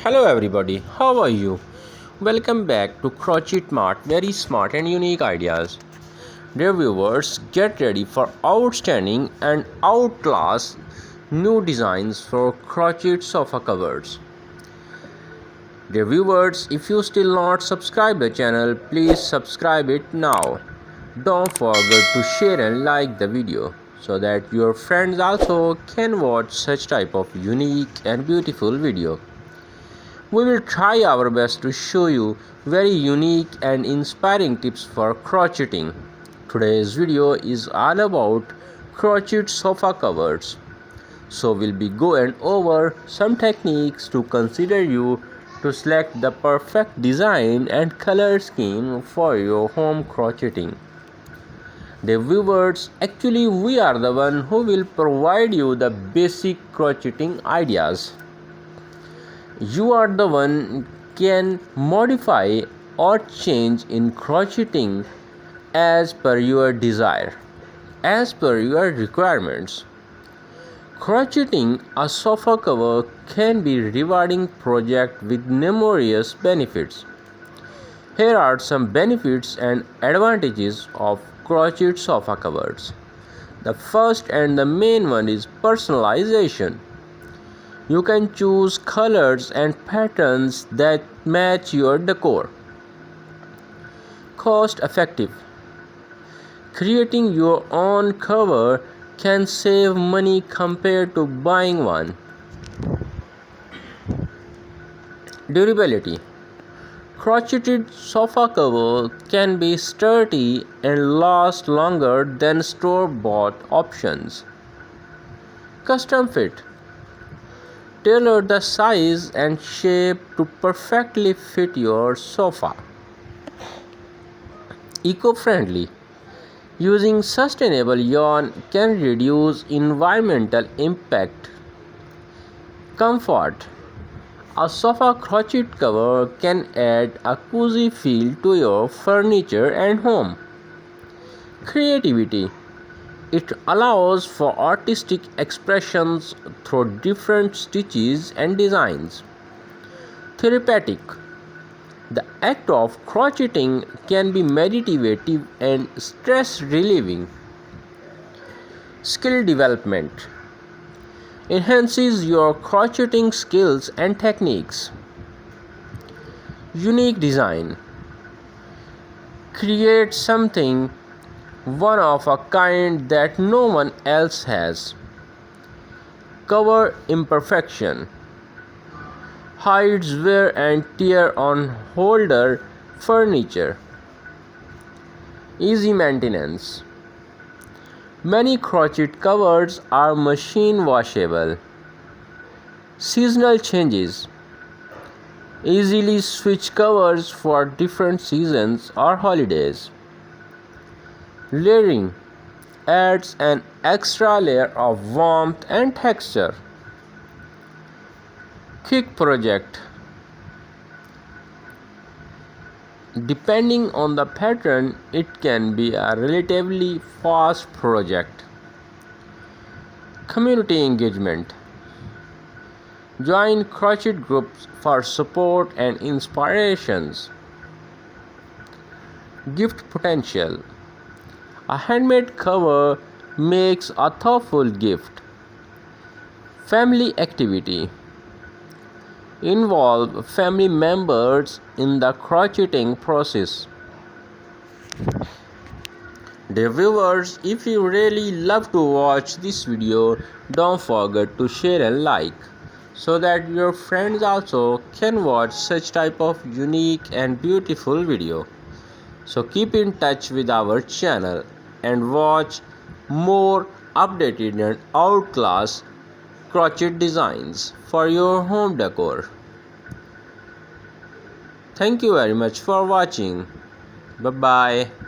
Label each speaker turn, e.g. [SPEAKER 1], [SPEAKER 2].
[SPEAKER 1] Hello everybody, how are you? Welcome back to Crochet Mart, very smart and unique ideas. Dear viewers, get ready for outstanding and outclass new designs for crochet sofa covers. Dear viewers, if you still not subscribe the channel, please subscribe it now. Don't forget to share and like the video so that your friends also can watch such type of unique and beautiful video. We will try our best to show you very unique and inspiring tips for crocheting. Today's video is all about crochet sofa covers. So we'll be going over some techniques to consider you to select the perfect design and color scheme for your home crocheting. The viewers, actually we are the one who will provide you the basic crocheting ideas. You are the one can modify or change in crocheting as per your desire, as per your requirements. Crocheting a sofa cover can be a rewarding project with numerous benefits. Here are some benefits and advantages of crochet sofa covers. The first and the main one is personalization. You can choose colors and patterns that match your decor. Cost effective. Creating your own cover can save money compared to buying one. Durability. Crocheted sofa cover can be sturdy and last longer than store-bought options. Custom fit. Tailor the size and shape to perfectly fit your sofa. Eco-friendly. Using sustainable yarn can reduce environmental impact. Comfort. A sofa crochet cover can add a cozy feel to your furniture and home. Creativity. It allows for artistic expressions through different stitches and designs. Therapeutic. The act of crocheting can be meditative and stress relieving. Skill development. Enhances your crocheting skills and techniques. Unique design. Create something one of a kind that no one else has. Cover imperfection. Hides wear and tear on older furniture. Easy maintenance. Many crochet covers are machine washable. Seasonal changes. Easily switch covers for different seasons or holidays. Layering adds an extra layer of warmth and texture. Quick project. Depending on the pattern, it can be a relatively fast project. Community engagement. Join crochet groups for support and inspirations. Gift potential. A handmade cover makes a thoughtful gift. Family activity. Involve family members in the crocheting process. Dear viewers, if you really love to watch this video, don't forget to share and like so that your friends also can watch such type of unique and beautiful video. So keep in touch with our channel and watch more updated and outclass crochet designs for your home decor. Thank you very much for watching. Bye bye.